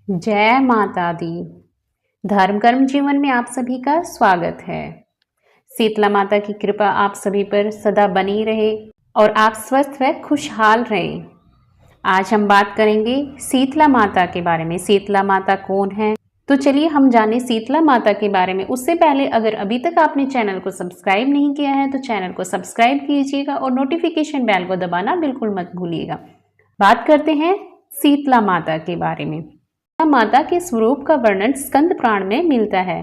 जय माता दी। धर्म कर्म जीवन में आप सभी का स्वागत है। शीतला माता की कृपा आप सभी पर सदा बनी रहे और आप स्वस्थ व खुशहाल रहें। आज हम बात करेंगे शीतला माता के बारे में। शीतला माता कौन है? तो चलिए हम जाने शीतला माता के बारे में। उससे पहले अगर अभी तक आपने चैनल को सब्सक्राइब नहीं किया है तो चैनल को सब्सक्राइब कीजिएगा और नोटिफिकेशन बेल को दबाना बिल्कुल मत भूलिएगा। बात करते हैं शीतला माता के बारे में। माता के स्वरूप का वर्णन स्कंद पुराण में मिलता है।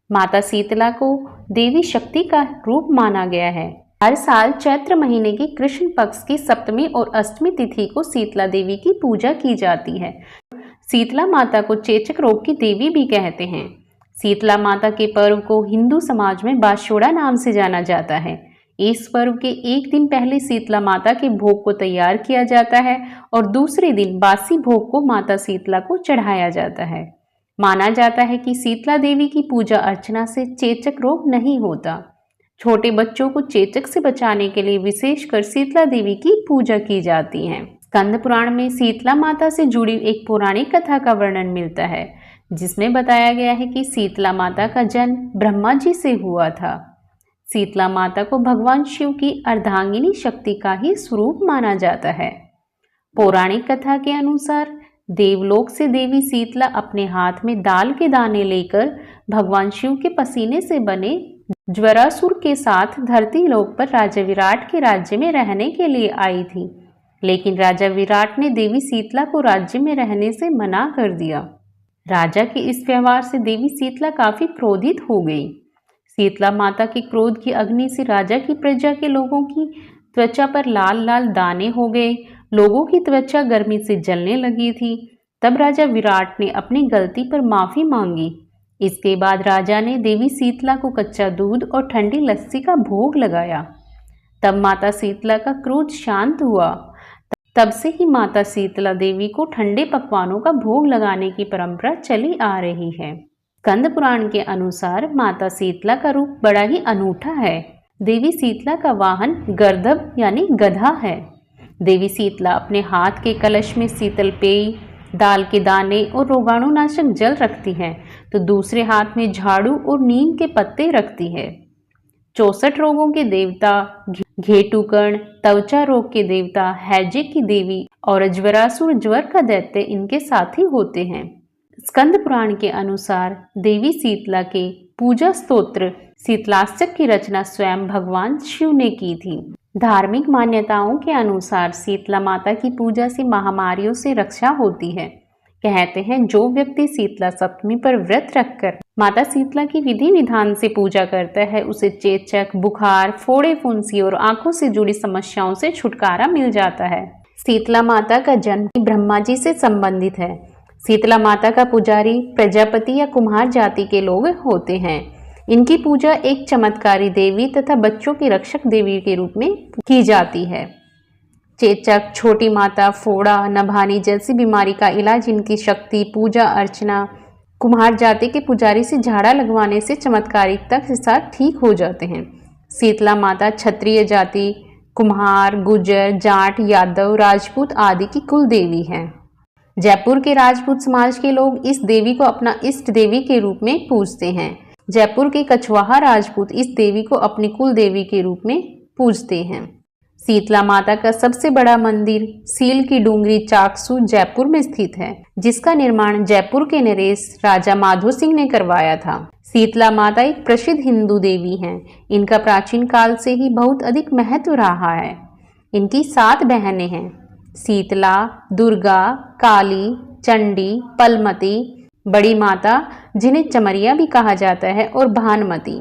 माता शीतला को देवी शक्ति का रूप माना गया है। हर साल चैत्र महीने की कृष्ण पक्ष की सप्तमी और अष्टमी तिथि को शीतला देवी की पूजा की जाती है। शीतला माता को चेचक रोग की देवी भी कहते हैं। शीतला माता के पर्व को हिंदू समाज में बाशोड़ा नाम से जाना जाता है। इस पर्व के एक दिन पहले शीतला माता के भोग को तैयार किया जाता है और दूसरे दिन बासी भोग को माता शीतला को चढ़ाया जाता है। माना जाता है कि शीतला देवी की पूजा अर्चना से चेचक रोग नहीं होता। छोटे बच्चों को चेचक से बचाने के लिए विशेषकर शीतला देवी की पूजा की जाती है। स्कंद पुराण में शीतला माता से जुड़ी एक पौराणिक कथा का वर्णन मिलता है, जिसमें बताया गया है कि शीतला माता का जन्म ब्रह्मा जी से हुआ था। शीतला माता को भगवान शिव की अर्धांगिनी शक्ति का ही स्वरूप माना जाता है। पौराणिक कथा के अनुसार देवलोक से देवी शीतला अपने हाथ में दाल के दाने लेकर भगवान शिव के पसीने से बने ज्वरासुर के साथ धरती लोक पर राजा विराट के राज्य में रहने के लिए आई थी, लेकिन राजा विराट ने देवी शीतला को राज्य में रहने से मना कर दिया। राजा के इस व्यवहार से देवी शीतला काफी क्रोधित हो गई। शीतला माता के क्रोध की अग्नि से राजा की प्रजा के लोगों की त्वचा पर लाल लाल दाने हो गए। लोगों की त्वचा गर्मी से जलने लगी थी। तब राजा विराट ने अपनी गलती पर माफी मांगी। इसके बाद राजा ने देवी शीतला को कच्चा दूध और ठंडी लस्सी का भोग लगाया। तब माता शीतला का क्रोध शांत हुआ। तब से ही माता शीतला देवी को ठंडे पकवानों का भोग लगाने की परंपरा चली आ रही है। स्कंद पुराण के अनुसार माता शीतला का रूप बड़ा ही अनूठा है। देवी शीतला का वाहन गर्दभ यानी गधा है। देवी शीतला अपने हाथ के कलश में शीतल पेय, दाल के दाने और रोगाणुनाशक जल रखती है, तो दूसरे हाथ में झाड़ू और नीम के पत्ते रखती है। 64 रोगों के देवता घेटुकर्ण, त्वचा रोग के देवता हैजे की देवी और ज्वरासुर ज्वर का दैत्य इनके साथी होते हैं। स्कंद पुराण के अनुसार देवी शीतला के पूजा स्तोत्र शीतलाष्टक की रचना स्वयं भगवान शिव ने की थी। धार्मिक मान्यताओं के अनुसार शीतला माता की पूजा से महामारियों से रक्षा होती है। कहते हैं जो व्यक्ति शीतला सप्तमी पर व्रत रखकर माता शीतला की विधि विधान से पूजा करता है, उसे चेचक, बुखार, फोड़े फुंसी और आंखों से जुड़ी समस्याओं से छुटकारा मिल जाता है। शीतला माता का जन्म ब्रह्मा जी से संबंधित है। शीतला माता का पुजारी प्रजापति या कुम्हार जाति के लोग होते हैं। इनकी पूजा एक चमत्कारी देवी तथा बच्चों की रक्षक देवी के रूप में की जाती है। चेचक, छोटी माता, फोड़ा, नभानी जैसी बीमारी का इलाज इनकी शक्ति, पूजा अर्चना, कुम्हार जाति के पुजारी से झाड़ा लगवाने से चमत्कारिकता के साथ ठीक हो जाते हैं। शीतला माता क्षत्रिय जाति, कुम्हार, गुर्जर, जाट, यादव, राजपूत आदि की कुल देवी है। जयपुर के राजपूत समाज के लोग इस देवी को अपना इष्ट देवी के रूप में पूजते हैं। जयपुर के कछवाहा राजपूत इस देवी को अपनी कुल देवी के रूप में पूजते हैं। शीतला माता का सबसे बड़ा मंदिर सील की डूंगरी चाकसू जयपुर में स्थित है, जिसका निर्माण जयपुर के नरेश राजा माधो सिंह ने करवाया था। शीतला माता एक प्रसिद्ध हिंदू देवी हैं। इनका प्राचीन काल से ही बहुत अधिक महत्व रहा है। इनकी 7 बहनें हैं: शीतला, दुर्गा, काली, चंडी, पलमती, बड़ी माता जिन्हें चमरिया भी कहा जाता है, और भानुमति।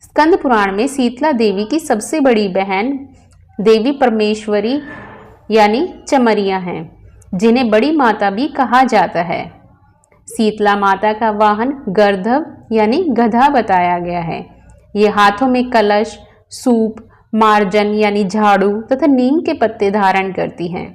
स्कंद पुराण में शीतला देवी की सबसे बड़ी बहन देवी परमेश्वरी यानी चमरिया हैं, जिन्हें बड़ी माता भी कहा जाता है। शीतला माता का वाहन गर्दभ यानी गधा बताया गया है। ये हाथों में कलश, सूप, मार्जन यानी झाड़ू तथा नीम के पत्ते धारण करती हैं।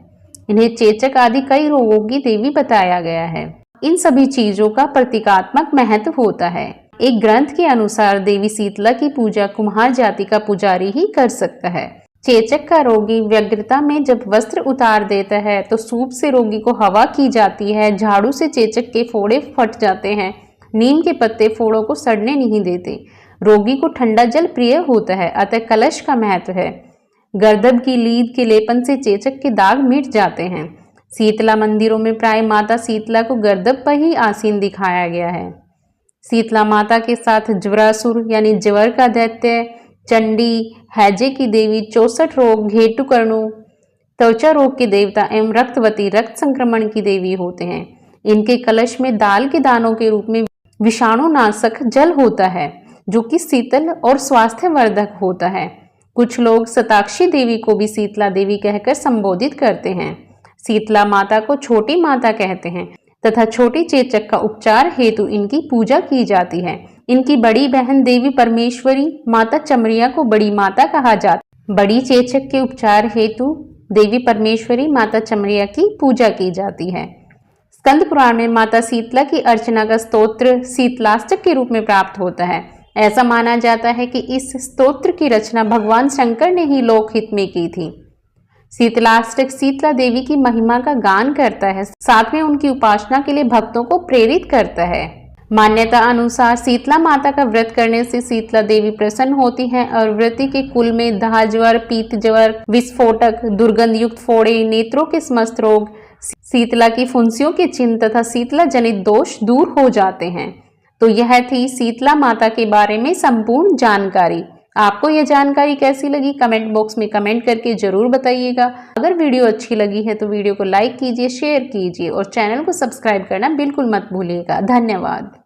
इन्हें चेचक आदि कई रोगों की देवी बताया गया है। इन सभी चीजों का प्रतीकात्मक महत्व होता है। एक ग्रंथ के अनुसार देवी शीतला की पूजा कुम्हार जाति का पुजारी ही कर सकता है। चेचक का रोगी व्यग्रता में जब वस्त्र उतार देता है तो सूप से रोगी को हवा की जाती है, झाड़ू से चेचक के फोड़े फट जाते हैं, नीम के पत्ते फोड़ों को सड़ने नहीं देते, रोगी को ठंडा जल प्रिय होता है, अतः कलश का महत्व है। गर्दभ की लीद के लेपन से चेचक के दाग मिट जाते हैं। शीतला मंदिरों में प्राय माता शीतला को गर्दभ पर ही आसीन दिखाया गया है। शीतला माता के साथ ज्वरासुर यानी ज्वर का दैत्य, चंडी, हैजे की देवी, 64 रोग, घेटुकर्णु, त्वचा रोग के देवता एवं रक्तवती, रक्त संक्रमण की देवी होते हैं। इनके कलश में दाल के दानों के रूप में विषाणुनाशक जल होता है जो कि शीतल और स्वास्थ्यवर्धक होता है। कुछ लोग शताक्षी देवी को भी शीतला देवी कहकर संबोधित करते हैं। शीतला माता को छोटी माता कहते हैं तथा छोटी चेचक का उपचार हेतु इनकी पूजा की जाती है। इनकी बड़ी बहन देवी परमेश्वरी माता चमरिया को बड़ी माता कहा जाता है। बड़ी चेचक के उपचार हेतु देवी परमेश्वरी माता चमरिया की पूजा की जाती है। स्कंद पुराण में माता शीतला की अर्चना का स्तोत्र शीतलाष्टक के रूप में प्राप्त होता है। ऐसा माना जाता है कि इस स्तोत्र की रचना भगवान शंकर ने ही लोकहित में की थी। शीतलाष्टक शीतला देवी की महिमा का गान करता है, साथ में उनकी उपासना के लिए भक्तों को प्रेरित करता है। मान्यता अनुसार शीतला माता का व्रत करने से शीतला देवी प्रसन्न होती हैं और व्रती के कुल में दाह ज्वर, पीत ज्वर, विस्फोटक, दुर्गंध युक्त फोड़े, नेत्रों के समस्त रोग, शीतला की फुंसियों के चिन्ह तथा शीतला जनित दोष दूर हो जाते हैं। तो यह थी शीतला माता के बारे में संपूर्ण जानकारी। आपको यह जानकारी कैसी लगी कमेंट बॉक्स में कमेंट करके जरूर बताइएगा। अगर वीडियो अच्छी लगी है तो वीडियो को लाइक कीजिए, शेयर कीजिए और चैनल को सब्सक्राइब करना बिल्कुल मत भूलिएगा। धन्यवाद।